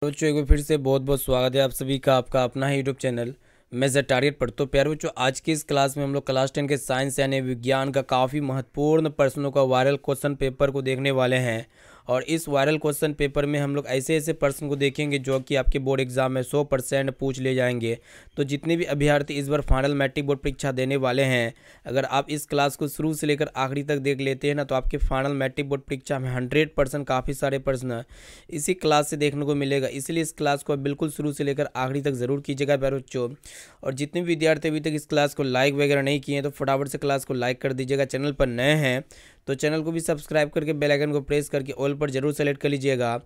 बच्चों एक बार फिर से बहुत बहुत स्वागत है आप सभी का आपका अपना ही यूट्यूब चैनल मैं ज़ टारगेट पर। तो प्यारे बच्चों, आज की इस क्लास में हम लोग क्लास 10 के साइंस यानी विज्ञान का काफ़ी महत्वपूर्ण प्रश्नों का वायरल क्वेश्चन पेपर को देखने वाले हैं। और इस वायरल क्वेश्चन पेपर में हम लोग ऐसे ऐसे प्रश्न को देखेंगे जो कि आपके बोर्ड एग्जाम में 100% पूछ ले जाएंगे। तो जितने भी अभ्यर्थी इस बार फाइनल मैट्रिक बोर्ड परीक्षा देने वाले हैं, अगर आप इस क्लास को शुरू से लेकर आखिरी तक देख लेते हैं ना, तो आपके फाइनल मैट्रिक बोर्ड परीक्षा में 100% काफ़ी सारे प्रश्न इसी क्लास से देखने को मिलेगा। इसलिए इस क्लास को बिल्कुल शुरू से लेकर आखिरी तक ज़रूर कीजिएगा प्यारे बच्चों। और जितने भी विद्यार्थी अभी तक इस क्लास को लाइक वगैरह नहीं किए हैं तो फटाफट से क्लास को लाइक कर दीजिएगा। चैनल पर नए हैं तो चैनल को भी सब्सक्राइब करके बेल आइकन को प्रेस करके ऑल पर जरूर सेलेक्ट कर लीजिएगा।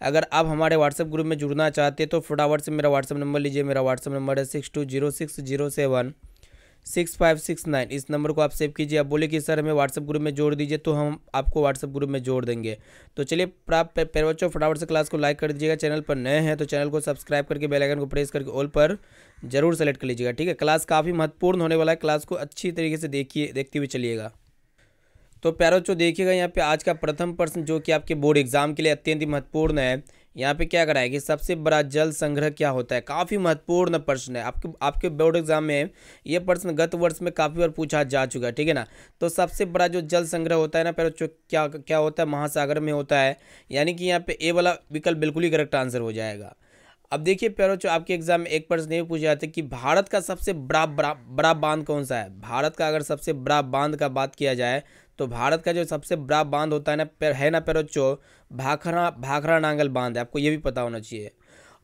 अगर आप हमारे व्हाट्सएप ग्रुप में जुड़ना चाहते हैं तो फटाफट से मेरा व्हाट्सएप नंबर लीजिए। मेरा व्हाट्सएप नंबर है 6206076569। इस नंबर को आप सेव कीजिए। आप बोले कि सर हमें व्हाट्सएप ग्रुप में जोड़ दीजिए, तो हम आपको व्हाट्सएप ग्रुप में जोड़ देंगे। तो चलिए प्यारे बच्चों, फटाफट से क्लास को लाइक कर दीजिएगा। चैनल पर नए हैं तो चैनल को सब्सक्राइब करके बेल आइकन को प्रेस करके ऑल पर जरूर सेलेक्ट कर लीजिएगा। ठीक है, क्लास काफ़ी महत्वपूर्ण होने वाला है। क्लास को अच्छी तरीके से देखते हुए चलिएगा। तो प्यारे बच्चों देखिएगा, यहाँ पे आज का प्रथम प्रश्न जो कि आपके बोर्ड एग्जाम के लिए अत्यंत ही महत्वपूर्ण है। यहाँ पे क्या कराया कि सबसे बड़ा जल संग्रह क्या होता है। काफ़ी महत्वपूर्ण प्रश्न है। आपके बोर्ड एग्जाम में ये प्रश्न गत वर्ष में काफ़ी बार पूछा जा चुका है। ठीक है ना। तो सबसे बड़ा जो जल संग्रह होता है ना प्यारे बच्चों, क्या क्या होता है, महासागर में होता है। यानी कि यहाँ पे ए वाला विकल्प बिल्कुल ही करेक्ट आंसर हो जाएगा। अब देखिए प्यारे बच्चों, आपके एग्जाम में एक प्रश्न ये पूछा जाता है कि भारत का सबसे बड़ा बड़ा बड़ा बांध कौन सा है। भारत का अगर सबसे बड़ा बांध का बात किया जाए तो भारत का जो सबसे बड़ा बांध होता है ना प्यारे बच्चों, भाखरा भाखरा नांगल बांध है। आपको ये भी पता होना चाहिए।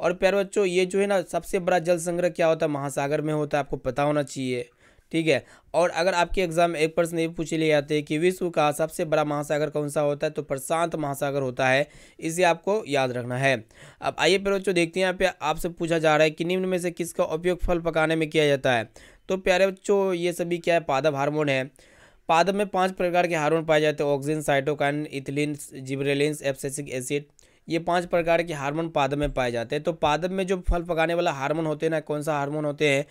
और प्यारे बच्चों, ये जो है ना सबसे बड़ा जल संग्रह क्या होता है, महासागर में होता है। आपको पता होना चाहिए। ठीक है। और अगर आपके एग्जाम में एक प्रश्न ये पूछ लिए जाते हैं कि विश्व का सबसे बड़ा महासागर कौन सा होता है, तो प्रशांत महासागर होता है। इसे आपको याद रखना है। अब आइए प्यारे बच्चों देखते हैं, यहाँ पे आपसे पूछा जा रहा है कि निम्न में से किसका उपयोग फल पकाने में किया जाता है। तो प्यारे बच्चों, ये सभी क्या है, पादप हार्मोन है। पादप में 5 प्रकार के हार्मोन पाए जाते हैं: oxygen, cytokine, ethylene, gibberellin, abscisic acid. ये 5 प्रकार के हार्मोन पादप में पाए जाते हैं। तो पादप में जो फल पकाने वाला हार्मोन होते हैं ना, कौन सा हार्मोन होते हैं,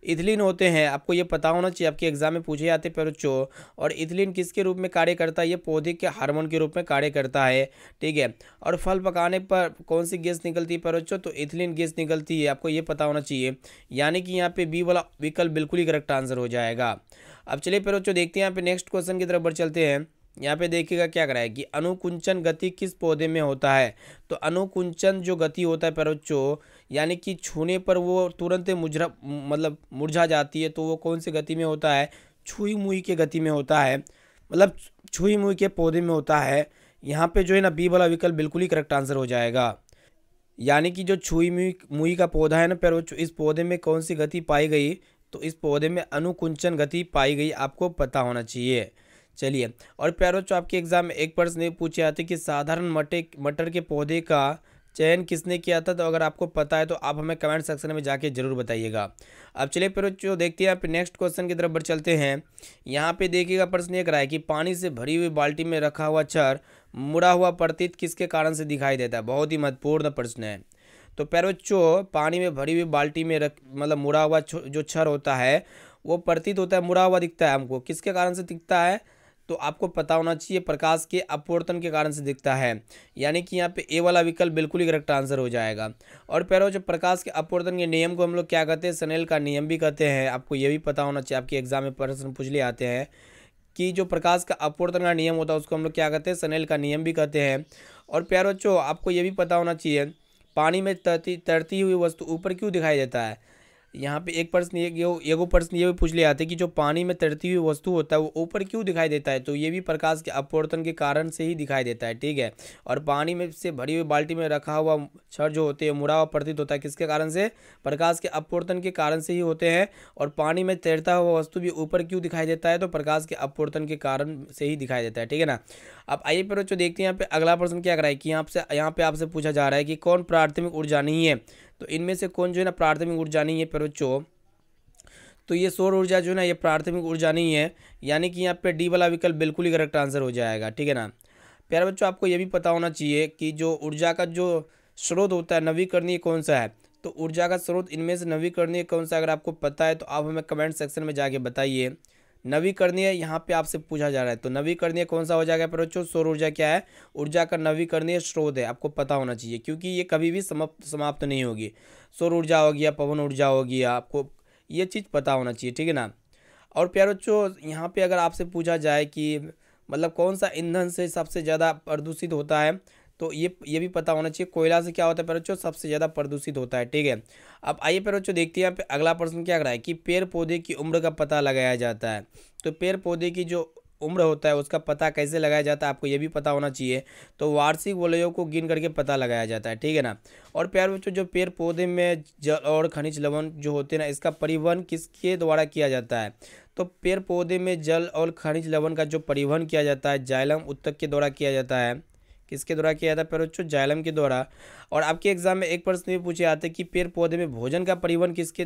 इथिलीन होते हैं। आपको ये पता होना चाहिए, आपके एग्जाम में पूछे जाते हैं बच्चों। और इथिलीन किसके रूप में कार्य करता है, ये पौधे के हार्मोन के रूप में कार्य करता है। ठीक है। और फल पकाने पर कौन सी गैस निकलती है बच्चों, तो इथिलीन गैस निकलती है। आपको ये पता होना चाहिए। यानी कि यहाँ पे बी वाला विकल्प बिल्कुल ही करेक्ट आंसर हो जाएगा। अब चलिए बच्चों देखते हैं, यहाँ पे नेक्स्ट क्वेश्चन की तरफ बढ़ चलते हैं। यहाँ पे देखिएगा क्या कराए कि अनुकुंचन गति किस पौधे में होता है। तो अनुकुंचन जो गति होता है बच्चों, यानी कि छूने पर वो तुरंत मुरझा जाती है, तो वो कौन सी गति में होता है, छुई मुई के गति में होता है। मतलब छुई मुई के पौधे में होता है। यहाँ पे जो है ना बी वाला विकल्प बिल्कुल ही करेक्ट आंसर हो जाएगा। यानी कि जो छुई मुई मुई का पौधा है ना बच्चों, इस पौधे में कौन सी गति पाई गई, तो इस पौधे में अनुकुंचन गति पाई गई। आपको पता होना चाहिए। चलिए, और प्यारे बच्चों आपके एग्जाम में एक प्रश्न ये पूछे जाते कि साधारण मटर के पौधे का चयन किसने किया था। तो अगर आपको पता है तो आप हमें कमेंट सेक्शन में जाके जरूर बताइएगा। अब चलिए प्यारे बच्चों देखते हैं, यहाँ पे नेक्स्ट क्वेश्चन की तरफ बढ़ चलते हैं। यहाँ पे देखिएगा प्रश्न ये कराए कि पानी से भरी हुई बाल्टी में रखा हुआ छर मुड़ा हुआ प्रतीत किसके कारण से दिखाई देता है। बहुत ही महत्वपूर्ण प्रश्न है। तो प्यारे बच्चों, पानी में भरी हुई बाल्टी में मुड़ा हुआ जो छर होता है वो प्रतीत होता है, मुड़ा हुआ दिखता है हमको। किसके कारण से दिखता है, तो आपको पता होना चाहिए, प्रकाश के अपवर्तन के कारण से दिखता है। यानी कि यहाँ पे ए वाला विकल्प बिल्कुल ही करेक्ट आंसर हो जाएगा। और प्यारे जो प्रकाश के अपवर्तन के नियम को हम लोग क्या कहते हैं, स्नेल का नियम भी कहते हैं। आपको ये भी पता होना चाहिए, आपके एग्जाम में प्रश्न पूछ लिए आते हैं कि जो प्रकाश का अपवर्तन का नियम होता है उसको हम लोग क्या कहते हैं, स्नेल का नियम भी कहते हैं। और प्यारे बच्चों आपको ये भी पता होना चाहिए, पानी में तैरती हुई वस्तु ऊपर क्यों दिखाई देता है। यहाँ पे एक प्रश्न एगो प्रश्न ये भी पूछ ले आते कि जो पानी में तैरती हुई वस्तु होता है वो ऊपर क्यों दिखाई देता है। तो ये भी प्रकाश के अपवर्तन के कारण से ही दिखाई देता है। ठीक है। और पानी में से भरी हुई बाल्टी में रखा हुआ छड़ जो होते हैं मुड़ा हुआ प्रतीत होता है, किसके कारण से, प्रकाश के अपवर्तन के कारण से ही होते हैं। और पानी में तैरता हुआ वस्तु भी ऊपर क्यों दिखाई देता है, तो प्रकाश के अपवर्तन के कारण से ही दिखाई देता है। ठीक है ना। अब आइए पर बच्चों देखते हैं यहाँ पे अगला प्रश्न क्या कराए कि यहाँ पे आपसे पूछा जा रहा है कि कौन प्राथमिक ऊर्जा नहीं है। तो इनमें से कौन जो है ना प्राथमिक ऊर्जा नहीं है पर बच्चों, तो ये सौर ऊर्जा जो है ना ये प्राथमिक ऊर्जा नहीं है। यानी कि यहाँ पे डी वाला विकल्प बिल्कुल ही करेक्ट आंसर हो जाएगा। ठीक है ना। प्यारे बच्चों आपको ये भी पता होना चाहिए कि जो ऊर्जा का जो स्रोत होता है नवीकरणीय कौन सा है। तो ऊर्जा का स्रोत इनमें से नवीकरणीय कौन सा, अगर आपको पता है तो आप हमें कमेंट सेक्शन में जाके बताइए। नवीकरणीय यहाँ पे आपसे पूछा जा रहा है, तो नवीकरणीय कौन सा हो जाएगा पर बच्चों? सौर ऊर्जा क्या है? ऊर्जा का नवीकरणीय स्रोत है, आपको पता होना चाहिए क्योंकि ये कभी भी समाप्त नहीं होगी। सौर ऊर्जा हो गया, पवन ऊर्जा हो गया, आपको ये चीज़ पता होना चाहिए, ठीक है ना। और प्यारे बच्चों यहाँ पे अगर आपसे पूछा जाए कि मतलब कौन सा ईंधन से सबसे ज़्यादा प्रदूषित होता है, तो ये भी पता होना चाहिए। कोयला से क्या होता है प्यारे बच्चों? सबसे ज़्यादा प्रदूषित होता है, ठीक है। अब आइए प्यारे बच्चों देखते हैं यहाँ पे अगला प्रश्न क्या कर रहा है कि पेड़ पौधे की उम्र का पता लगाया जाता है। तो पेड़ पौधे की जो उम्र होता है उसका पता कैसे लगाया जाता है, आपको ये भी पता होना चाहिए। तो वार्षिक वलयों को गिन करके पता लगाया जाता है, ठीक है ना। और प्यारे बच्चों जो पेड़ पौधे में जल और खनिज लवण जो होते हैं ना, इसका परिवहन किसके द्वारा किया जाता है? तो पेड़ पौधे में जल और खनिज लवण का जो परिवहन किया जाता है जाइलम ऊतक के द्वारा किया जाता है। किसके द्वारा किया जाता है प्यारे बच्चों? जाइलम के द्वारा। और आपके एग्जाम में एक प्रश्न भी पूछे जाते हैं कि पेड़ पौधे में भोजन का परिवहन किसके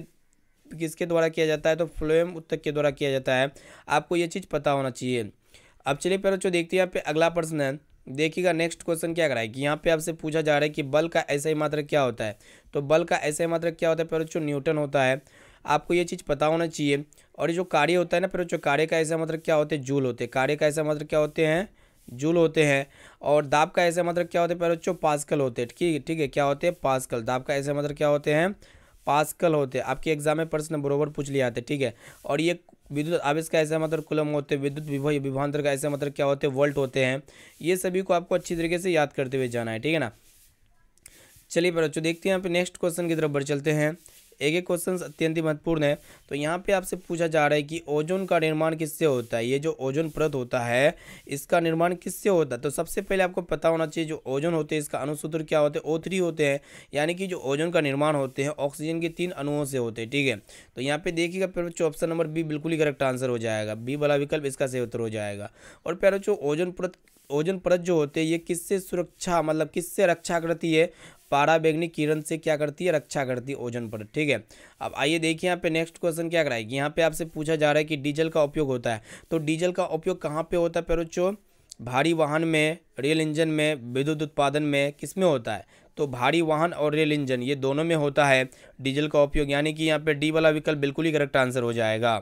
किसके द्वारा किया जाता है? तो फ्लोएम ऊतक के द्वारा किया जाता है, आपको ये चीज़ पता होना चाहिए। अब चलिए प्यारे बच्चों देखते हैं यहाँ पे अगला प्रश्न है। देखिएगा नेक्स्ट क्वेश्चन क्या कराए कि यहाँ पे आपसे पूछा जा रहा है कि बल का ऐसा मात्रक क्या होता है? तो बल का ऐसा मात्रक क्या होता है प्यारे बच्चों? न्यूटन होता है, आपको ये चीज़ पता होना चाहिए। और ये जो कार्य होता है ना प्यारे बच्चों, कार्य का ऐसा मात्रक क्या होते हैं? जूल होते हैं। कार्य का ऐसा मात्रक क्या होते हैं? जूल होते हैं। और दाब का ऐसा मात्रक क्या होते हैं प्यारे बच्चों? पास्कल होते हैं, ठीक है। क्या होते हैं? पास्कल। दाब का ऐसा मात्रक क्या होते हैं? पास्कल होते हैं। आपके एग्जाम में प्रश्न बरोबर पूछ लिया जाते हैं, ठीक है। और ये विद्युत आवेश का ऐसा मतलब कूलम होते हैं, विद्युत विभवांतर का ऐसा मतलब क्या होते हैं? वोल्ट होते हैं। ये सभी को आपको अच्छी तरीके से याद करते हुए जाना है, ठीक है ना। चलिए बच्चों देखते हैं यहाँ पे नेक्स्ट क्वेश्चन की तरफ बढ़ चलते हैं। एक एक क्वेश्चन अत्यंत ही महत्वपूर्ण है। तो यहाँ पे आपसे पूछा जा रहा है कि ओजोन का निर्माण किससे होता है? ये जो ओजोन परत होता है इसका निर्माण किससे होता है? तो सबसे पहले आपको पता होना चाहिए जो ओजोन होते हैं इसका अणुसूत्र क्या होते हैं? O3 होते हैं। यानी कि जो ओजोन का निर्माण होते हैं ऑक्सीजन के 3 अणुओं से होते हैं, ठीक है। तो यहाँ पे देखिएगा प्यारे बच्चों ऑप्शन नंबर बी बिल्कुल ही करेक्ट आंसर हो जाएगा। बी वाला विकल्प इसका सही उत्तर हो जाएगा। और प्यारे बच्चों ओजोन परत जो होते हैं ये किससे सुरक्षा मतलब किससे रक्षा करती है? पाराबैंगनी किरण से क्या करती है? रक्षा करती है ओजोन परत, ठीक है। अब आइए देखिए यहाँ पे नेक्स्ट क्वेश्चन क्या कराएगी। यहाँ पे आपसे पूछा जा रहा है कि डीजल का उपयोग होता है। तो डीजल का उपयोग कहाँ पे होता है प्यारे बच्चों? भारी वाहन में, रेल इंजन में, विद्युत उत्पादन में, किस में होता है? तो भारी वाहन और रेल इंजन ये दोनों में होता है डीजल का उपयोग। यानी कि यहाँ पे डी वाला विकल्प बिल्कुल ही करेक्ट आंसर हो जाएगा।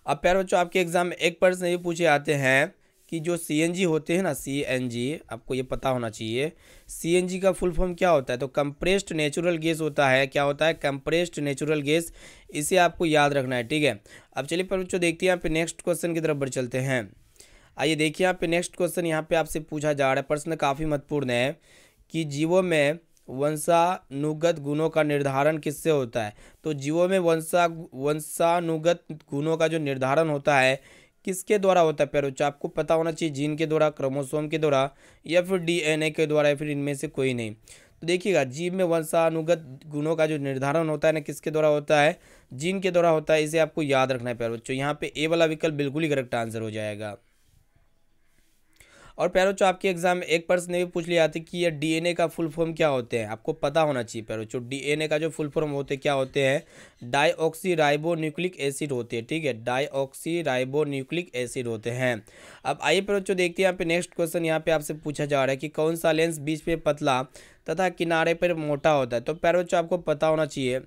अब प्यारे बच्चों आपके एग्जाम में एक प्रश्न ये पूछे आते हैं कि जो सीएनजी होते हैं ना, सीएनजी आपको ये पता होना चाहिए। सीएनजी का फुल फॉर्म क्या होता है? तो कंप्रेस्ड नेचुरल गैस होता है। क्या होता है? Compressed natural gas. इसे आपको याद रखना है, ठीक है। अब चलिए पर बच्चों देखते हैं यहाँ पे नेक्स्ट क्वेश्चन की तरफ बढ़ चलते हैं। आइए देखिए यहाँ पे नेक्स्ट क्वेश्चन यहाँ पे आपसे पूछा जा रहा है, प्रश्न काफ़ी महत्वपूर्ण है कि जीवों में वंशानुगत गुणों का निर्धारण किससे होता है? तो जीवों में वंशानुगत गुणों का जो निर्धारण होता है किसके द्वारा होता है प्यारे बच्चों? आपको पता होना चाहिए जीन के द्वारा, क्रोमोसोम के द्वारा, या फिर डीएनए के द्वारा, या फिर इनमें से कोई नहीं। तो देखिएगा जीव में वंशानुगत गुणों का जो निर्धारण होता है ना किसके द्वारा होता है? जीन के द्वारा होता है। इसे आपको याद रखना है प्यारे बच्चों। यहाँ पे ए वाला विकल्प बिल्कुल ही करेक्ट आंसर हो जाएगा। और प्यारे बच्चों आपके एग्जाम में एक प्रश्न भी पूछ लिया था कि ये डीएनए का फुल फॉर्म क्या होते हैं? आपको पता होना चाहिए प्यारे बच्चों। डीएनए का जो फुल फॉर्म होते क्या होते हैं? डाईऑक्सी राइबो न्यूक्लिक एसिड होते हैं, ठीक है। डाईऑक्सी राइबो न्यूक्लिक एसिड होते हैं। अब आइए प्यारे बच्चों देखते हैं यहाँ पे नेक्स्ट क्वेश्चन यहाँ पे आपसे पूछा जा रहा है कि कौन सा लेंस बीच में पतला तथा किनारे पर मोटा होता है? तो प्यारे बच्चों आपको पता होना चाहिए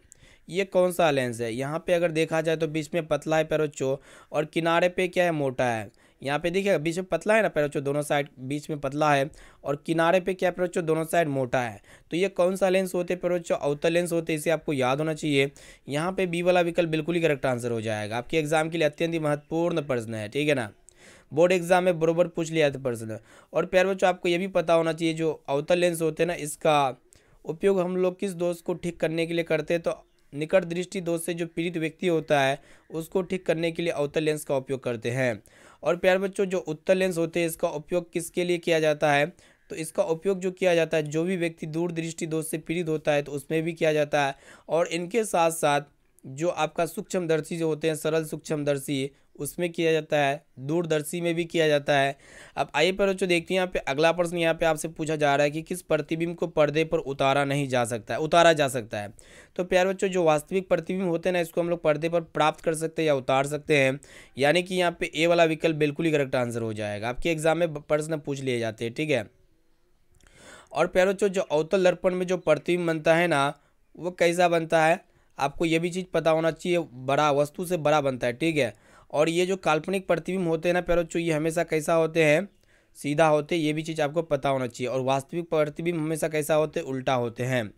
ये कौन सा लेंस है। यहाँ पे अगर देखा जाए तो बीच में पतला है प्यारे बच्चों, और किनारे पे क्या है? मोटा है। यहाँ पे देखिए बीच में पतला है ना प्यारे बच्चों, दोनों साइड बीच में पतला है, और किनारे पे क्या है प्यारे बच्चों? दोनों साइड मोटा है। तो ये कौन सा लेंस होते हैं प्यारे बच्चों? अवतल लेंस होते हैं। इसे आपको याद होना चाहिए। यहाँ पे बी वाला विकल्प बिल्कुल ही करेक्ट आंसर हो जाएगा। आपके एग्जाम के लिए अत्यंत ही महत्वपूर्ण प्रश्न है, ठीक है ना। बोर्ड एग्जाम में बरोबर पूछ लिया था प्रश्न। और प्यारे बच्चों आपको ये भी पता होना चाहिए जो अवतल लेंस होते हैं ना इसका उपयोग हम लोग किस दोष को ठीक करने के लिए करते हैं? तो निकट दृष्टि दोष से जो पीड़ित व्यक्ति होता है उसको ठीक करने के लिए अवतल लेंस का उपयोग करते हैं। और प्यारे बच्चों जो उत्तल लेंस होते हैं इसका उपयोग किसके लिए किया जाता है? तो इसका उपयोग जो किया जाता है जो भी व्यक्ति दूर दृष्टि दोष से पीड़ित होता है तो उसमें भी किया जाता है। और इनके साथ साथ जो आपका सूक्ष्मदर्शी जो होते हैं, सरल सूक्ष्मदर्शी, उसमें किया जाता है, दूरदर्शी में भी किया जाता है। अब आइए पर बच्चों देखते हैं यहाँ पे अगला प्रश्न यहाँ पे आपसे पूछा जा रहा है कि किस प्रतिबिंब को पर्दे पर उतारा जा सकता है। तो प्यारे बच्चों जो वास्तविक प्रतिबिंब होते हैं ना इसको हम लोग पर्दे पर प्राप्त कर सकते हैं या उतार सकते हैं। यानी कि यहाँ पे ए वाला विकल्प बिल्कुल ही करेक्ट आंसर हो जाएगा। आपके एग्जाम में प्रश्न पूछ लिए जाते हैं, ठीक है। और प्यारे बच्चों जो अवतल दर्पण में जो प्रतिबिंब बनता है ना वो कैसा बनता है? आपको ये भी चीज़ पता होना चाहिए, बड़ा वस्तु से बड़ा बनता है, ठीक है। और ये जो काल्पनिक प्रतिबिंब होते हैं ना प्यारे बच्चों, ये हमेशा कैसा होते हैं, सीधा होते, ये भी चीज़ आपको पता होना चाहिए। और वास्तविक प्रतिबिंब हमेशा कैसा होते, उल्टा होते हैं।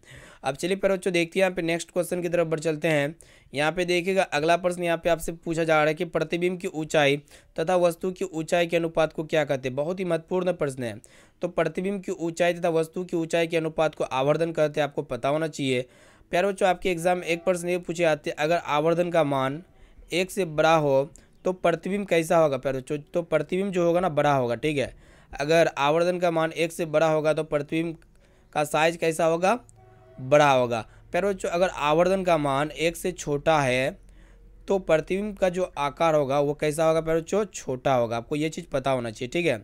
अब चलिए प्यारे बच्चों देखते हैं यहाँ पे नेक्स्ट क्वेश्चन की तरफ बढ़ चलते हैं। यहाँ पे देखिएगा अगला प्रश्न यहाँ पे आपसे पूछा जा रहा है कि प्रतिबिंब की ऊंचाई तथा वस्तु की ऊंचाई के अनुपात को क्या कहते हैं। बहुत ही महत्वपूर्ण प्रश्न है। तो प्रतिबिंब की ऊंचाई तथा वस्तु की ऊंचाई के अनुपात को आवर्धन कहते हैं, आपको पता होना चाहिए। प्यारे बच्चों आपके एग्जाम में एक प्रश्न ये पूछे जाते हैं, अगर आवर्धन का मान 1 से बड़ा हो तो प्रतिबिंब कैसा होगा। प्यारे बच्चों तो प्रतिबिंब जो होगा ना बड़ा होगा, ठीक है। अगर आवर्धन का मान 1 से बड़ा होगा तो प्रतिबिंब का साइज कैसा होगा, बड़ा होगा। प्यारे बच्चों अगर आवर्धन का मान 1 से छोटा है तो प्रतिबिंब का जो आकार होगा वो कैसा होगा प्यारे बच्चों, छोटा होगा। आपको ये चीज़ पता होना चाहिए, ठीक है।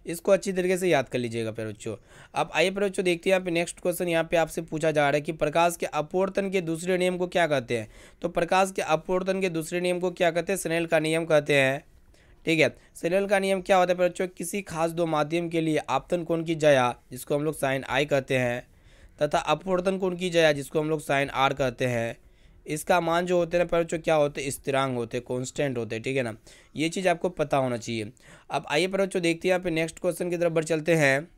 इसको अच्छी तरीके से याद कर लीजिएगा प्यारे बच्चों। अब आइए प्यारे बच्चों देखते हैं यहाँ पे नेक्स्ट क्वेश्चन यहाँ पे आपसे पूछा जा रहा है कि प्रकाश के अपवर्तन के दूसरे नियम को क्या कहते हैं। तो प्रकाश के अपवर्तन के दूसरे नियम को क्या कहते हैं, स्नेल का नियम कहते हैं, ठीक है। स्नेल का नियम क्या होता है प्यारे बच्चों, किसी खास दो माध्यम के लिए आपतन कोण की जया जिसको हम लोग साइन आई कहते हैं तथा अपवर्तन कोण की जया जिसको हम लोग साइन आर कहते हैं, इसका मान जो होते हैं ना प्यारे बच्चों क्या होते हैं, स्थिरांक होते हैं, कांस्टेंट होते हैं, ठीक है ना। ये चीज़ आपको पता होना चाहिए। अब आइए प्यारे बच्चों देखते हैं यहाँ पे नेक्स्ट क्वेश्चन की तरफ बढ़ चलते हैं।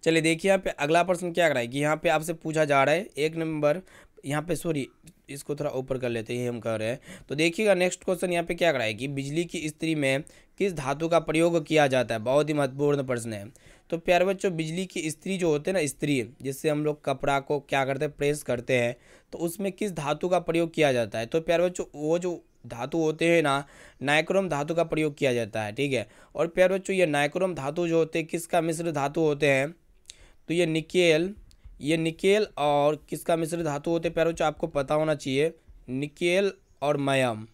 चलिए देखिए यहाँ पे अगला प्रश्न क्या कराए कि यहाँ पे आपसे पूछा जा रहा है 1 नंबर, यहाँ पे सॉरी इसको थोड़ा ऊपर कर लेते हैं, ये हम कर रहे हैं। तो देखिएगा नेक्स्ट क्वेश्चन यहाँ पे क्या कराए कि बिजली की इस्त्री में किस धातु का प्रयोग किया जाता है। बहुत ही महत्वपूर्ण प्रश्न है। तो प्यारे बच्चों बिजली की इस्त्री जो होते हैं ना, इस्त्री जिससे हम लोग कपड़ा को क्या करते हैं, प्रेस करते हैं, तो उसमें किस धातु का प्रयोग किया जाता है। तो प्यारे बच्चों वो जो धातु होते हैं ना, नाइक्रोम धातु का प्रयोग किया जाता है, ठीक है। और प्यारे बच्चों ये नाइक्रोम धातु जो होते हैं किसका मिश्र धातु होते हैं, तो ये निकेल और किसका मिश्र धातु होते हैं प्यारे बच्चों, आपको पता होना चाहिए, निकेल और मयम,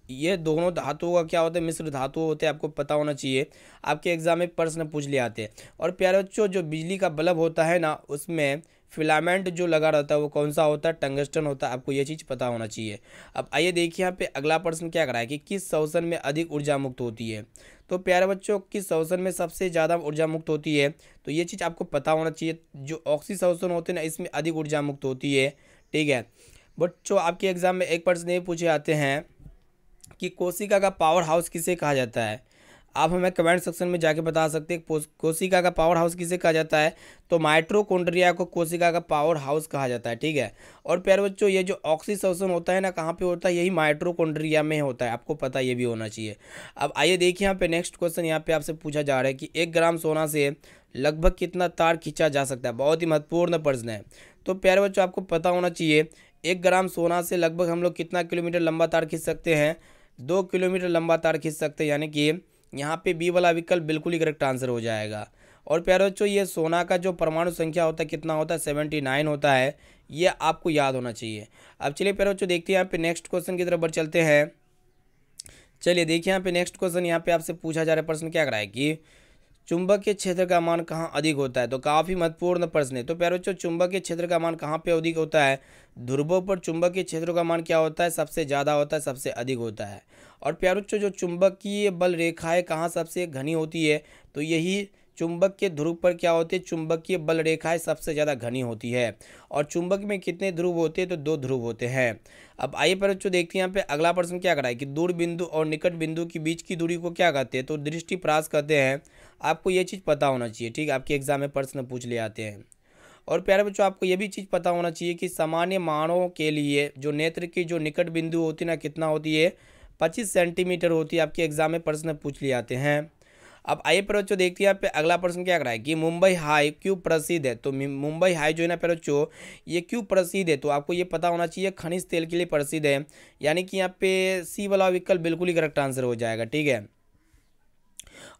ये दोनों धातुओं का क्या होता है, मिश्र धातु होते हैं, आपको पता होना चाहिए। आपके एग्जाम में प्रश्न पूछ ले आते हैं। और प्यारे बच्चों जो बिजली का बल्ब होता है ना, उसमें फिलामेंट जो लगा रहता है वो कौन सा होता है, टंगस्टन होता है, आपको ये चीज़ पता होना चाहिए। अब आइए देखिए यहाँ पे अगला प्रश्न क्या कराए कि किस शोषण में अधिक ऊर्जा मुक्त होती है। तो प्यारे बच्चों किस शोषण में सबसे ज़्यादा ऊर्जा मुक्त होती है, तो ये चीज़ आपको पता होना चाहिए। जो ऑक्सी शोषण होते हैं ना, इसमें अधिक ऊर्जा मुक्त होती है, ठीक है। बच्चों आपके एग्जाम में एक प्रश्न ये पूछे जाते हैं कि कोशिका का पावर हाउस किसे कहा जाता है। आप हमें कमेंट सेक्शन में जाके बता सकते हैं कोशिका का पावर हाउस किसे कहा जाता है। तो माइटोकॉन्ड्रिया को कोशिका का पावर हाउस कहा जाता है, ठीक है। और प्यारे बच्चों ये जो ऑक्सीशोषण होता है ना, कहाँ पे होता है, यही माइटोकॉन्ड्रिया में होता है, आपको पता ये भी होना चाहिए। अब आइए देखिए यहाँ पे नेक्स्ट क्वेश्चन यहाँ पे आपसे पूछा जा रहा है कि 1 ग्राम सोना से लगभग कितना तार खींचा जा सकता है। बहुत ही महत्वपूर्ण प्रश्न है। तो प्यारे बच्चों आपको पता होना चाहिए 1 ग्राम सोना से लगभग हम लोग कितना किलोमीटर लंबा तार खींच सकते हैं, 2 किलोमीटर लंबा तार खींच सकते हैं, यानी कि यहाँ पे बी वाला विकल्प बिल्कुल ही करेक्ट आंसर हो जाएगा। और प्यारे बच्चों ये सोना का जो परमाणु संख्या होता है कितना होता है, 79 होता है, ये आपको याद होना चाहिए। अब चलिए प्यारे बच्चों देखते हैं यहाँ पे नेक्स्ट क्वेश्चन की तरफ बढ़ चलते हैं। चलिए देखिए यहाँ पे नेक्स्ट क्वेश्चन यहाँ पे आपसे पूछा जा रहा है, प्रश्न क्या कराए कि चुंबकीय क्षेत्र का मान कहाँ अधिक होता है। तो काफ़ी महत्वपूर्ण प्रश्न है। तो प्यारे बच्चों चुंबकीय क्षेत्र का मान कहाँ पे अधिक होता है, ध्रुवों पर चुंबकीय क्षेत्र का मान क्या होता है, सबसे ज़्यादा होता है, सबसे अधिक होता है। और प्यारे बच्चों जो चुंबकीय बल रेखाएं कहाँ सबसे घनी होती है, तो यही चुंबक के ध्रुव पर क्या होती है, चुंबकीय बल रेखाएं सबसे ज़्यादा घनी होती है। और चुंबक में कितने ध्रुव होते हैं, तो 2 ध्रुव होते हैं। अब आइए प्यारे बच्चों देखते हैं यहाँ पे अगला प्रश्न क्या कराए कि दूर बिंदु और निकट बिंदु के बीच की दूरी को क्या कहते हैं। तो दृष्टिप्रास कहते हैं, आपको ये चीज़ पता होना चाहिए, ठीक है। आपके एग्जाम में प्रश्न पूछ ले आते हैं। और प्यारे बच्चों आपको ये भी चीज़ पता होना चाहिए कि सामान्य मानवों के लिए जो नेत्र की जो निकट बिंदु होती है ना, कितना होती है, 25 सेंटीमीटर होती है। आपके एग्जाम में प्रश्न पूछ लिए आते हैं। अब आइए प्यारे बच्चों देखते हैं यहाँ पे अगला प्रश्न क्या कराए कि मुंबई हाई क्यों प्रसिद्ध है। तो मुंबई हाई जो है ना प्यारे बच्चों ये क्यों प्रसिद्ध है, तो आपको ये पता होना चाहिए, खनिज तेल के लिए प्रसिद्ध है, यानी कि यहाँ पे सी वाला विकल्प बिल्कुल ही करेक्ट आंसर हो जाएगा, ठीक है।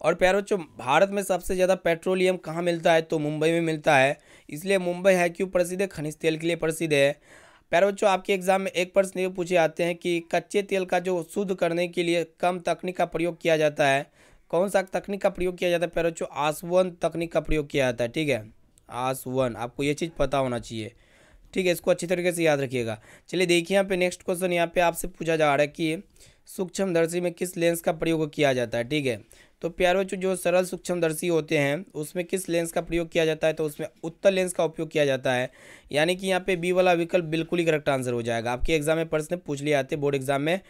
और प्यारे बच्चों भारत में सबसे ज़्यादा पेट्रोलियम कहाँ मिलता है, तो मुंबई में मिलता है, इसलिए मुंबई है क्यों प्रसिद्ध है, खनिज तेल के लिए प्रसिद्ध है। प्यारे बच्चों आपके एग्जाम में एक प्रश्न ये पूछे जाते हैं कि कच्चे तेल का जो शुद्ध करने के लिए कम तकनीक का प्रयोग किया जाता है, कौन सा तकनीक का प्रयोग किया जाता है। प्यारे बच्चों आसवन तकनीक का प्रयोग किया जाता है, ठीक है, आसवन, आपको ये चीज़ पता होना चाहिए, ठीक है। इसको अच्छी तरीके से याद रखिएगा। चलिए देखिए यहाँ पे नेक्स्ट क्वेश्चन यहाँ पे आपसे पूछा जा रहा है कि सूक्ष्मदर्शी में किस लेंस का प्रयोग किया जाता है, ठीक है। तो प्यारे बच्चों जो सरल सूक्ष्मदर्शी होते हैं उसमें किस लेंस का प्रयोग किया जाता है, तो उसमें उत्तल लेंस का उपयोग किया जाता है, यानी कि यहाँ पे बी वाला विकल्प बिल्कुल ही करेक्ट आंसर हो जाएगा। आपके एग्जाम में प्रश्न पूछ लिए आते हैं बोर्ड एग्जाम में,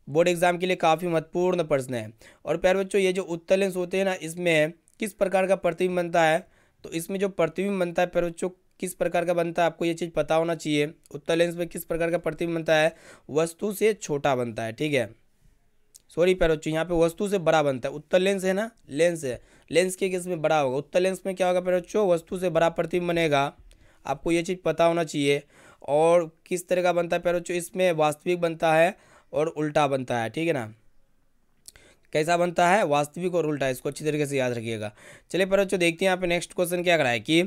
बोर्ड एग्जाम के लिए काफ़ी महत्वपूर्ण प्रश्न है। और प्यारे बच्चों ये जो उत्तल लेंस होते हैं ना, इसमें किस प्रकार का प्रतिबिंब बनता है, तो इसमें जो प्रतिबिंब बनता है प्यारे बच्चों किस प्रकार का बनता है, आपको ये चीज़ पता होना चाहिए। उत्तल लेंस में किस प्रकार का प्रतिबिंब बनता है, वस्तु से छोटा बनता है, ठीक है। सॉरी प्यारे बच्चों, यहाँ पे वस्तु से बड़ा बनता है। उत्तल लेंस है ना, लेंस है, लेंस के किस में बड़ा होगा, उत्तल लेंस में क्या होगा प्यारे बच्चों, वस्तु से बड़ा प्रतिबिंब बनेगा, आपको ये चीज़ पता होना चाहिए। और किस तरह का बनता है प्यारे बच्चों, इसमें वास्तविक बनता है और उल्टा बनता है, ठीक है ना। कैसा बनता है, वास्तविक और उल्टा, इसको अच्छी तरीके से याद रखिएगा। चलिए प्यारे बच्चों देखते हैं यहाँ पे नेक्स्ट क्वेश्चन क्या कराए कि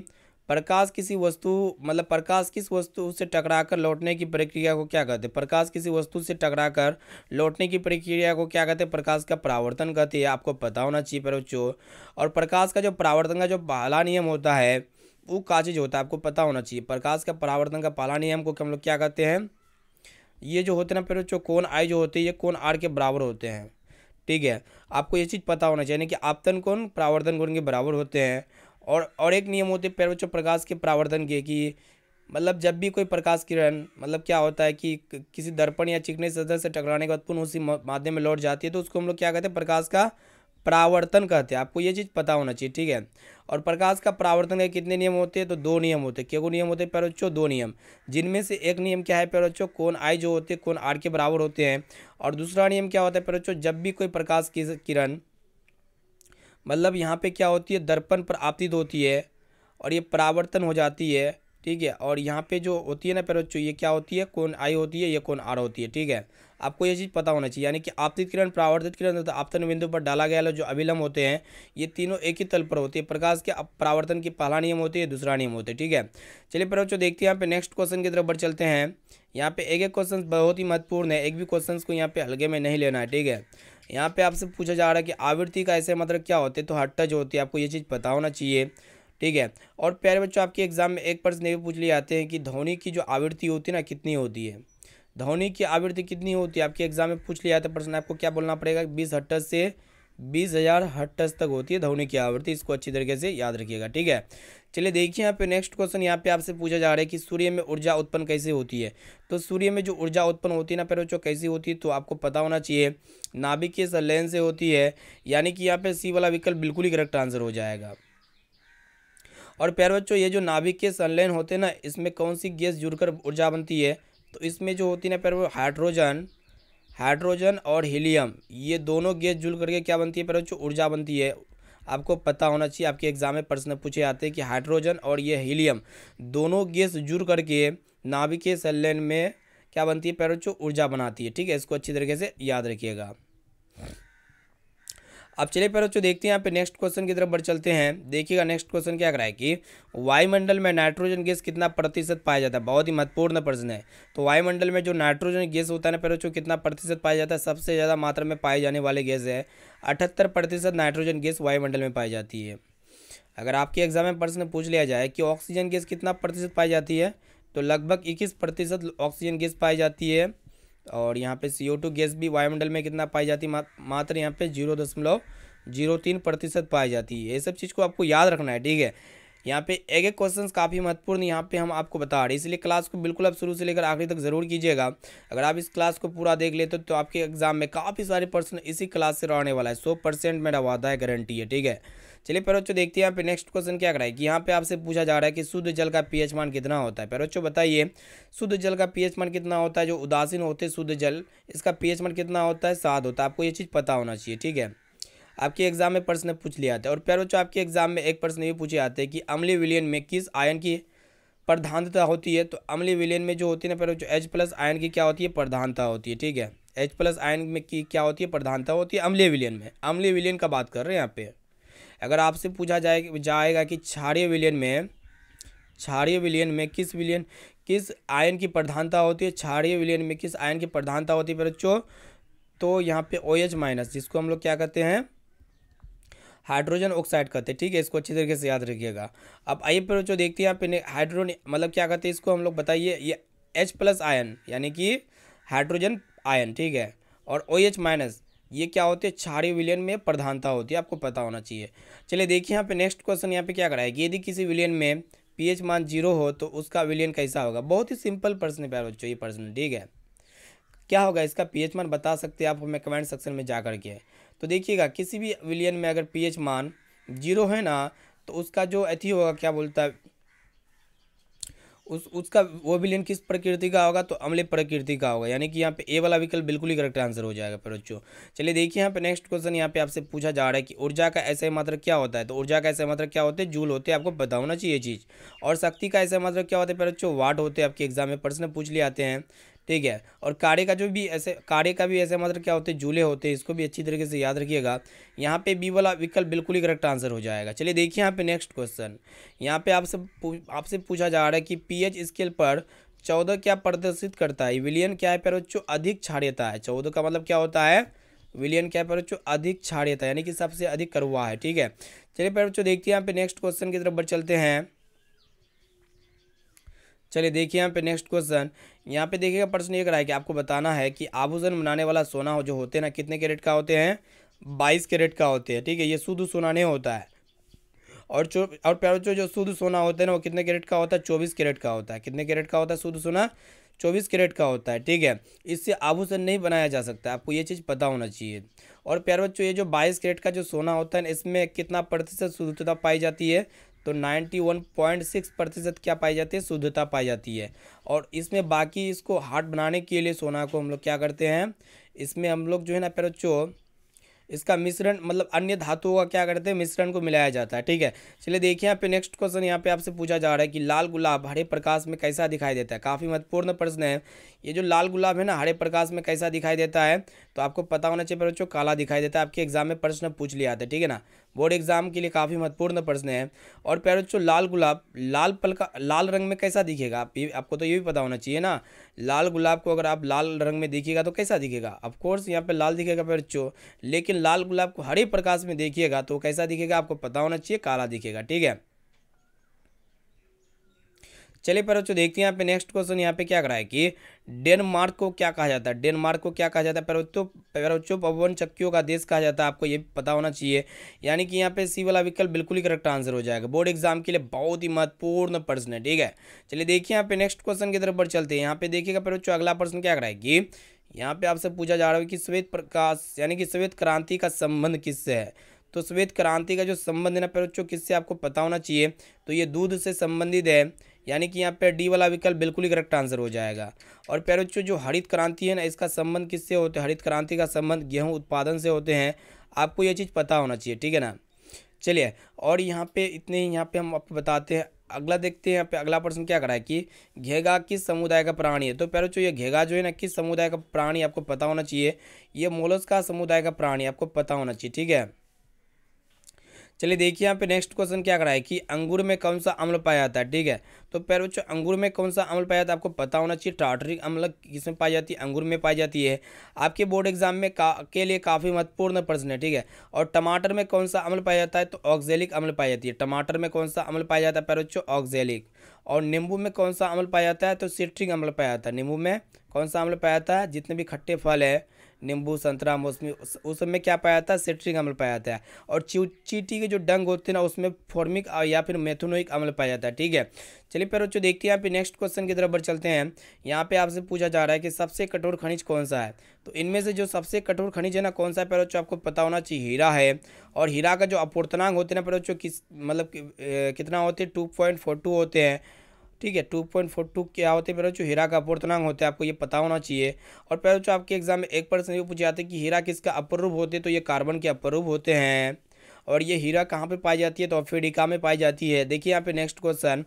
प्रकाश किसी वस्तु मतलब प्रकाश किस वस्तु से टकराकर लौटने की प्रक्रिया को क्या कहते हैं। प्रकाश किसी वस्तु से टकराकर लौटने की प्रक्रिया को क्या कहते हैं, प्रकाश का परावर्तन कहते हैं, आपको पता होना चाहिए प्यारे बच्चों। और प्रकाश का जो परावर्तन का जो पहला नियम होता है वो क्या चीज़ होता है, आपको पता होना चाहिए। प्रकाश का परावर्तन का पहला नियम को हम लोग क्या कहते हैं, ये जो होते हैं ना प्यारे बच्चों, कोण आई जो होते हैं ये कोण आर के बराबर होते हैं, ठीक है। आपको ये चीज़ पता होना चाहिए कि आपतन कोण परावर्तन कोण के बराबर होते हैं। और एक नियम होते हैं प्यारे बच्चों प्रकाश के परावर्तन के, कि मतलब जब भी कोई प्रकाश किरण मतलब क्या होता है कि किसी दर्पण या चिकने सतह से टकराने के बाद पुनः उसी माध्यम में लौट जाती है, तो उसको हम लोग क्या कहते हैं, प्रकाश का परावर्तन कहते हैं। आपको ये चीज़ पता होना चाहिए, ठीक है। और प्रकाश का परावर्तन के कितने नियम होते हैं, तो दो नियम होते हैं। क्या नियम होते हैं प्यारे बच्चों, दो नियम, जिनमें से एक नियम क्या है प्यारे बच्चों, कोण आई जो होते हैं कोण आर के बराबर होते हैं। और दूसरा नियम क्या होता है प्यारे बच्चों, जब भी कोई प्रकाश की किरण मतलब यहाँ पे क्या होती है, दर्पण पर आपतित होती है और ये परावर्तन हो जाती है, ठीक है। और यहाँ पे जो होती है ना प्यारे बच्चों, ये क्या होती है, कोण आई होती है, ये कोण आर होती है, ठीक है। आपको ये चीज़ पता होना चाहिए। यानी कि आपतित किरण, परावर्तित किरण तथा आपतन बिंदु पर डाला गया जो अभिलंब होते हैं, ये तीनों एक ही तल पर होती है। प्रकाश के परावर्तन की पहला नियम होती है, दूसरा नियम होते हैं, ठीक है। चलिए प्यारे बच्चों देखते हैं यहाँ पे नेक्स्ट क्वेश्चन की तरफ बढ़ चलते हैं। यहाँ पे एक एक क्वेश्चन बहुत ही महत्वपूर्ण है, एक भी क्वेश्चन को यहाँ पे हल्के में नहीं लेना है, ठीक है। यहाँ पे आपसे पूछा जा रहा है कि आवृत्ति का ऐसे मतलब क्या होते हैं, तो हर्ट्ज होती है, आपको ये चीज़ पता होना चाहिए, ठीक है। और प्यारे बच्चों आपके एग्जाम में एक प्रश्न ये भी पूछ लिए जाते हैं कि ध्वनि की जो आवृत्ति होती है ना कितनी होती है, ध्वनि की आवृत्ति कितनी होती है, आपके एग्जाम में पूछ लिया जाता है प्रश्न, आपको क्या बोलना पड़ेगा, 20 हर्ट्ज से 20,000 हर्ट्ज तक होती है ध्वनि की आवृत्ति, इसको अच्छी तरीके से याद रखिएगा, ठीक है। चलिए देखिए यहाँ पे नेक्स्ट क्वेश्चन, यहाँ पे आपसे पूछा जा रहा है कि सूर्य में ऊर्जा उत्पन्न कैसे होती है। तो सूर्य में जो ऊर्जा उत्पन्न होती है ना प्यारे बच्चों कैसी होती है, तो आपको पता होना चाहिए नाभिकीय संलयन से होती है। यानी कि यहाँ पे सी वाला विकल्प बिल्कुल ही करेक्ट आंसर हो जाएगा। और प्यारे बच्चों ये जो नाभिकीय संलयन होते हैं ना, इसमें कौन सी गैस जुड़कर ऊर्जा बनती है, तो इसमें जो होती है ना प्यारे हाइड्रोजन और हीलियम, ये दोनों गैस जुड़ करके क्या बनती है प्यारे बच्चों, ऊर्जा बनती है। आपको पता होना चाहिए, आपके एग्जाम में प्रश्न पूछे जाते हैं कि हाइड्रोजन और ये हीलियम दोनों गैस जुड़ करके नाभिकीय संलयन में क्या बनती है प्यारे बच्चों, ऊर्जा बनाती है, ठीक है। इसको अच्छी तरीके से याद रखिएगा। अब चलिए प्यारे बच्चों देखते हैं यहाँ पे नेक्स्ट क्वेश्चन की तरफ बढ़ चलते हैं। देखिएगा नेक्स्ट क्वेश्चन क्या कराए कि वायुमंडल में नाइट्रोजन गैस कितना प्रतिशत पाया जाता है, बहुत ही महत्वपूर्ण प्रश्न है। तो वायुमंडल में जो नाइट्रोजन गैस होता है ना प्यारे बच्चों कितना प्रतिशत पाया जाता है, सबसे ज़्यादा मात्रा में पाई जाने वाली गैस है 78% नाइट्रोजन गैस वायुमंडल में पाई जाती है। अगर आपके एग्जाम में प्रश्न पूछ लिया जाए कि ऑक्सीजन गैस कितना प्रतिशत पाई जाती है, तो लगभग 21% ऑक्सीजन गैस पाई जाती है। और यहाँ पे CO2 गैस भी वायुमंडल में कितना पाई जाती है, मात्र यहाँ पे 0.03% पाई जाती है। ये सब चीज़ को आपको याद रखना है, ठीक है। यहाँ पे एक एक क्वेश्चन काफ़ी महत्वपूर्ण यहाँ पे हम आपको बता रहे हैं, इसलिए क्लास को बिल्कुल आप शुरू से लेकर आखिरी तक ज़रूर कीजिएगा। अगर आप इस क्लास को पूरा देख लेते तो आपके एग्जाम में काफ़ी सारे प्रश्न इसी क्लास से रहने वाला है, 100% मेरा वादा है, गारंटी है, ठीक है। चलिए प्यारे बच्चों देखते हैं यहाँ पे नेक्स्ट क्वेश्चन क्या कराए कि यहाँ पे आपसे पूछा जा रहा है कि शुद्ध जल का pH मान कितना होता है। प्यारे बच्चों बताइए शुद्ध जल का pH मान कितना होता है, जो उदासीन होते हैं शुद्ध जल, इसका pH मान कितना होता है, 7 होता है। आपको ये चीज़ पता होना चाहिए, ठीक है। आपके एग्जाम में प्रश्न पूछ लिया जाता है। और प्यारे बच्चों आपके एग्जाम में एक प्रश्न ये पूछे जाते हैं कि अम्लीय विलयन में किस आयन की प्रधानता होती है। तो अम्लीय विलयन में जो होती है ना प्यारे बच्चों H+ आयन की क्या होती है, प्रधानता होती है, ठीक है। H+ आयन में की क्या होती है, प्रधानता होती है अम्लीय विलयन में। अम्लीय विलयन का बात कर रहे हैं यहाँ पे। अगर आपसे पूछा जाएगा कि क्षारीय विलयन में किस आयन की प्रधानता होती है, क्षारीय विलयन में किस आयन की प्रधानता होती है प्यारे बच्चों, तो यहाँ पे OH-, जिसको हम लोग क्या कहते हैं, हाइड्रोजन ऑक्साइड कहते हैं, ठीक है। इसको अच्छी तरीके से याद रखिएगा। अब आइए प्यारे बच्चों देखते हैं यहाँ पे हाइड्रोजन मतलब क्या कहते हैं इसको, हम लोग बताइए। ये H+ आयन यानी कि हाइड्रोजन आयन, ठीक है। और OH-, ये क्या होते हैं, क्षारीय विलयन में प्रधानता होती है, आपको पता होना चाहिए। चलिए देखिए यहाँ पे नेक्स्ट क्वेश्चन यहाँ पे क्या कराएगी, यदि किसी विलयन में pH मान 0 हो तो उसका विलयन कैसा होगा। बहुत ही सिंपल प्रश्न है प्यारे बच्चों ये प्रश्न, ठीक है। क्या होगा इसका पीएच मान बता सकते हैं आप हमें कमेंट सेक्शन में जा करके। तो देखिएगा किसी भी विलियन में अगर पीएच मान 0 है ना, तो उसका जो अथी होगा क्या बोलता है, उसका वो विलियन किस प्रकृति का होगा, तो अम्लीय प्रकृति का होगा। यानी कि यहाँ पे ए वाला विकल्प बिल्कुल ही करेक्ट आंसर हो जाएगा फिर बच्चों। चलिए देखिए यहाँ पे नेक्स्ट क्वेश्चन यहाँ पे आपसे पूछा जा रहा है कि ऊर्जा का ऐसा मात्रक क्या होता है। तो ऊर्जा का ऐसा मात्रक क्या होते हैं, जूल होते हैं, आपको पता होना चाहिए ये चीज़। और शक्ति का ऐसा मात्रक क्या होता है फिर बच्चों, वाट होते हैं, आपके एग्जाम में प्रश्न पूछ लिए आते हैं, ठीक है। और कार्य का जो भी ऐसे कार्य का भी ऐसे मात्रक क्या होते हैं, जूले होते हैं, इसको भी अच्छी तरीके से याद रखिएगा। यहाँ पे बी वाला विकल्प बिल्कुल ही करेक्ट आंसर हो जाएगा। चलिए देखिए यहाँ पे नेक्स्ट क्वेश्चन यहाँ पे आपसे पूछा जा रहा है कि पीएच स्केल पर 14 क्या प्रदर्शित करता है। विलियन क्या है प्यारे बच्चों, अधिक क्षारीयता है। 14 का मतलब क्या होता है, विलियन क्या है प्यारे बच्चों, अधिक क्षारीयता, यानी कि सबसे अधिक कड़वा है, ठीक है। चलिए प्यारे बच्चों देखिए यहाँ पे नेक्स्ट क्वेश्चन की तरफ बढ़ चलते हैं। चलिए देखिए यहाँ पे नेक्स्ट क्वेश्चन यहाँ पे देखिएगा प्रश्न ये करा है कि आपको बताना है कि आभूषण बनाने वाला सोना हो जो होते हैं ना, कितने कैरेट का होते हैं, 22 कैरेट का होते हैं, ठीक है। ये शुद्ध सोना नहीं होता है। और प्यारे बच्चों जो शुद्ध सोना होता है ना, वो कितने कैरेट का होता है, 24 कैरेट का होता है। कितने कैरेट का होता है शुद्ध सोना, 24 कैरेट का होता है, ठीक है। इससे आभूषण नहीं बनाया जा सकता, आपको ये चीज़ पता होना चाहिए। और प्यारे बच्चों ये जो 22 कैरेट का जो सोना होता है ना, इसमें कितना प्रतिशत शुद्धता पाई जाती है, तो 91.6% क्या पाई जाती है, शुद्धता पाई जाती है। और इसमें बाकी इसको हार्ड बनाने के लिए सोना को हम लोग क्या करते हैं, इसमें हम लोग जो है ना प्यारे बच्चों इसका मिश्रण मतलब अन्य धातुओं का क्या करते हैं, मिश्रण को मिलाया जाता है, ठीक है। चलिए देखिए यहाँ पे नेक्स्ट क्वेश्चन यहाँ पे आपसे पूछा जा रहा है कि लाल गुलाब हरे प्रकाश में कैसा दिखाई देता है। काफ़ी महत्वपूर्ण प्रश्न है ये। जो लाल गुलाब है ना, हरे प्रकाश में कैसा दिखाई देता है, तो आपको पता होना चाहिए बच्चों, काला दिखाई देता है। आपके एग्जाम में प्रश्न पूछ लिया था, ठीक है ना, बोर्ड एग्जाम के लिए काफ़ी महत्वपूर्ण प्रश्न है। और प्यारे बच्चों लाल गुलाब लाल रंग में कैसा दिखेगा, आपको तो ये भी पता होना चाहिए ना। लाल गुलाब को अगर आप लाल रंग में देखिएगा तो कैसा दिखेगा, ऑफकोर्स यहाँ पे लाल दिखेगा प्यारे बच्चों। लेकिन लाल गुलाब को हरे प्रकाश में देखिएगा तो कैसा दिखेगा, आपको पता होना चाहिए, काला दिखेगा, ठीक है। चलिए पर बच्चों देखते हैं यहाँ पे नेक्स्ट क्वेश्चन यहाँ पे क्या करा है कि डेनमार्क को क्या कहा जाता है। डेनमार्क को क्या कहा जाता है पर बच्चों, पवन चक्कियों का देश कहा जाता है, आपको ये पता होना चाहिए। यानी कि यहाँ पे सी वाला विकल्प बिल्कुल ही करेक्ट आंसर हो जाएगा। बोर्ड एग्जाम के लिए बहुत ही महत्वपूर्ण प्रश्न है, ठीक है। चलिए देखिए यहाँ पे नेक्स्ट क्वेश्चन की तरफ बढ़ चलते हैं। यहाँ पे देखिएगा पर बच्चों अगला प्रश्न क्या करा है कि यहाँ पे आपसे पूछा जा रहा है कि श्वेत प्रकाश यानी कि श्वेत क्रांति का संबंध किससे है। तो श्वेत क्रांति का जो संबंध है ना प्यारे बच्चों, किससे आपको पता होना चाहिए, तो ये दूध से संबंधित है। यानी कि यहाँ पे डी वाला विकल्प बिल्कुल ही करेक्ट आंसर हो जाएगा। और प्यारे बच्चों जो हरित क्रांति है ना, इसका संबंध किससे होते हैं, हरित क्रांति का संबंध गेहूँ उत्पादन से होते हैं, आपको ये चीज़ पता होना चाहिए, ठीक है ना। चलिए और यहाँ पे इतने ही यहाँ पे हम आपको बताते हैं। अगला देखते हैं यहाँ पे अगला प्रश्न क्या करा है कि घेगा किस समुदाय का प्राणी है। तो प्यारे बच्चों ये घेगा जो है ना, किस समुदाय का प्राणी आपको पता होना चाहिए, ये मोलस्का समुदाय का प्राणी आपको पता होना चाहिए, ठीक है। चलिए देखिए यहाँ पे नेक्स्ट क्वेश्चन क्या करा है कि अंगूर में कौन सा अम्ल पाया जाता है, ठीक है। तो प्यारे बच्चों अंगूर में कौन सा अम्ल पाया जाता है, आपको पता होना चाहिए। टार्टरिक अम्ल किसमें पाई जाती है, अंगूर में पाई जाती है। आपके बोर्ड एग्जाम में के लिए काफ़ी महत्वपूर्ण प्रश्न है, ठीक है। और टमाटर में कौन सा अम्ल पाया जाता है, तो ऑक्जेलिक अम्ल पाई जाती है। टमाटर में कौन सा अम्ल पाया जाता है प्यारे बच्चों, ऑक्जेलिक। और नींबू में कौन सा अम्ल पाया जाता है, तो सिट्रिक अम्ल पाया जाता है। नींबू में कौन सा अम्ल पाया जाता है, जितने भी खट्टे फल है, नींबू संतरा मौसमी, उस सब में क्या पाया जाता है, सिट्रिक अम्ल पाया जाता है। और चींटी के जो डंग होते हैं ना, उसमें फॉर्मिक या फिर मेथनोइक अम्ल पाया जाता है, ठीक है। चलिए फिर बच्चों देखते हैं यहाँ पे नेक्स्ट क्वेश्चन की तरफ बढ़ चलते हैं। यहाँ पे आपसे पूछा जा रहा है कि सबसे कठोर खनिज कौन सा है। तो इनमें से जो सबसे कठोर खनिज है ना कौन सा है प्यारे बच्चों, आपको पता होना चाहिए, हीरा है। और हीरा का जो अपूर्णांक होते हैं ना प्यारे बच्चों, किस मतलब कितना होते हैं, 2.42 होते हैं, ठीक है। 2.42 क्या होते हैं प्यारे बच्चों, हीरा का अपूर्णांक होता है, आपको ये पता होना चाहिए। और प्यारे बच्चों आपके एग्जाम में एक प्रश्न ये पूछे जाते हैं कि हीरा किसका अपर रूप होते हैं, तो ये कार्बन के अपर रूप होते हैं। और ये हीरा कहाँ पे पाई जाती है, तो अफ्रीका में पाई जाती है। देखिए यहाँ पे नेक्स्ट क्वेश्चन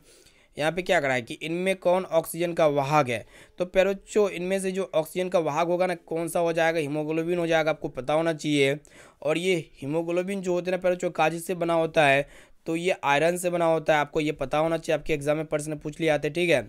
यहाँ पे क्या करा है कि इनमें कौन ऑक्सीजन का वाहक है। तो प्यारे बच्चों इनमें से जो ऑक्सीजन का वाहक होगा ना, कौन सा हो जाएगा, हीमोग्लोबिन हो जाएगा, आपको पता होना चाहिए। और ये हीमोग्लोबिन जो होते हैं ना प्यारे बच्चों, काज से बना होता है, तो ये आयरन से बना होता है, आपको ये पता होना चाहिए। आपके एग्जाम में प्रश्न पूछ लिए आते हैं, ठीक है।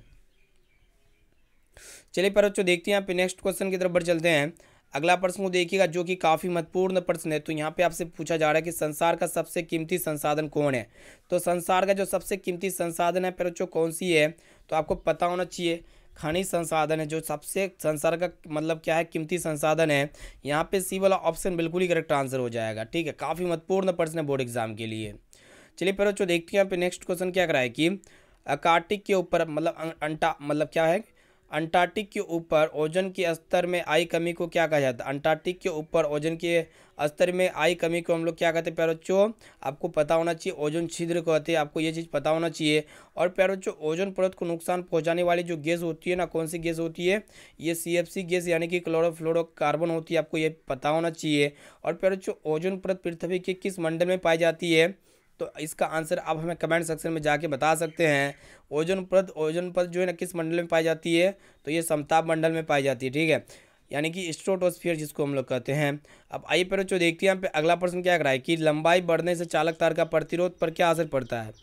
चलिए पर बच्चों देखते हैं यहाँ पे नेक्स्ट क्वेश्चन की तरफ बढ़ चलते हैं। अगला प्रश्न को देखिएगा जो कि काफ़ी महत्वपूर्ण प्रश्न है। तो यहाँ पे आपसे पूछा जा रहा है कि संसार का सबसे कीमती संसाधन कौन है। तो संसार का जो सबसे कीमती संसाधन है पर बच्चों कौन सी है, तो आपको पता होना चाहिए, खनिज संसाधन है जो सबसे संसार का मतलब क्या है, कीमती संसाधन है। यहाँ पे सी वाला ऑप्शन बिल्कुल ही करेक्ट आंसर हो जाएगा, ठीक है। काफ़ी महत्वपूर्ण प्रश्न है बोर्ड एग्जाम के लिए। चलिए पर बच्चों देखते हैं यहाँ पे नेक्स्ट क्वेश्चन क्या कराए कि कार्टिक के ऊपर मतलब अंटा मतलब क्या है, अंटार्कटिक के ऊपर ओजोन के स्तर में आई कमी को क्या कहा जाता है? अंटार्कटिक के ऊपर ओजोन के स्तर में आई कमी को हम लोग क्या कहते हैं प्यारे बच्चों? आपको पता होना चाहिए, ओजोन छिद्र कहते हैं, आपको ये चीज़ पता होना चाहिए। और प्यारे बच्चों, ओजोन परत को नुकसान पहुंचाने वाली जो गैस होती है ना, कौन सी गैस होती है? ये CFC गैस यानी कि क्लोरोफ्लोरोकार्बन होती है, आपको ये पता होना चाहिए। और प्यारे बच्चों, ओजोन परत पृथ्वी के किस मंडल में पाई जाती है? तो इसका आंसर आप हमें कमेंट सेक्शन में जाके बता सकते हैं। ओजोन परत जो है ना किस मंडल में पाई जाती है? तो ये समताप मंडल में पाई जाती है, ठीक है, यानी कि स्ट्रेटोस्फीयर जिसको हम लोग कहते हैं। अब आइए पर जो देखते हैं यहाँ पे अगला प्रश्न क्या कर रहा है कि लंबाई बढ़ने से चालक तार का प्रतिरोध पर क्या असर पड़ता है?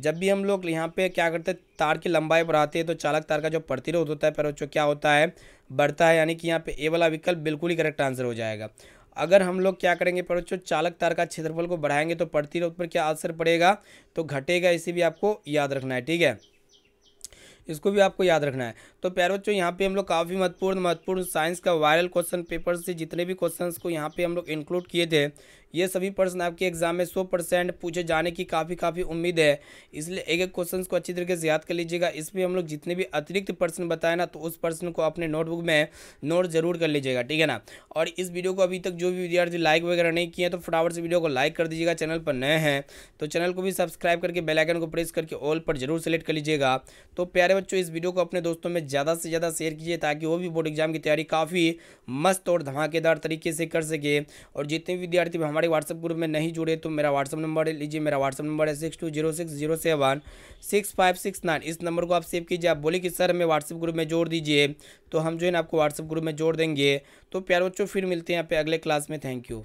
जब भी हम लोग यहाँ पे क्या करते हैं, तार की लंबाई बढ़ाते हैं तो चालक तार का जो प्रतिरोध होता है पर क्या होता है? बढ़ता है, यानी कि यहाँ पे ए वाला विकल्प बिल्कुल ही करेक्ट आंसर हो जाएगा। अगर हम लोग क्या करेंगे पर चालक तार का क्षेत्रफल को बढ़ाएंगे तो प्रतिरोध पर क्या असर पड़ेगा? तो घटेगा, इसे भी आपको याद रखना है, ठीक है, इसको भी आपको याद रखना है। तो प्यारे बच्चों, यहाँ पे हम लोग काफ़ी महत्वपूर्ण साइंस का वायरल क्वेश्चन पेपर से जितने भी क्वेश्चंस को यहाँ पे हम लोग इंक्लूड किए थे, ये सभी प्रश्न आपके एग्जाम में 100% पूछे जाने की काफ़ी उम्मीद है। इसलिए एक एक क्वेश्चन को अच्छी तरीके से याद कर लीजिएगा। इसमें हम लोग जितने भी अतिरिक्त प्रश्न बताए ना, तो उस प्रश्न को अपने नोटबुक में नोट जरूर कर लीजिएगा, ठीक है ना। और इस वीडियो को अभी तक जो भी विद्यार्थी लाइक वगैरह नहीं किए तो फटाफट से वीडियो को लाइक कर दीजिएगा। चैनल पर नए हैं तो चैनल को भी सब्सक्राइब करके बेल आइकन को प्रेस करके ऑल पर जरूर सेलेक्ट कर लीजिएगा। तो प्यारे बच्चों, इस वीडियो को अपने दोस्तों में ज़्यादा से ज़्यादा शेयर कीजिए ताकि वो भी बोर्ड एग्जाम की तैयारी काफ़ी मस्त और धमाकेदार तरीके से कर सके। और जितने भी विद्यार्थी हमारे व्हाट्सएप ग्रुप में नहीं जुड़े तो मेरा व्हाट्सएप नंबर लीजिए, मेरा व्हाट्सएप नंबर है 6206076569। इस नंबर को आप सेव कीजिए, आप बोले कि सर हमें व्हाट्सएप ग्रुप में जोड़ दीजिए, तो हम जो है ना आपको व्हाट्सएप ग्रुप में जोड़ देंगे। तो प्यारे बच्चों, फिर मिलते हैं यहाँ पे अगले क्लास में। Thank you.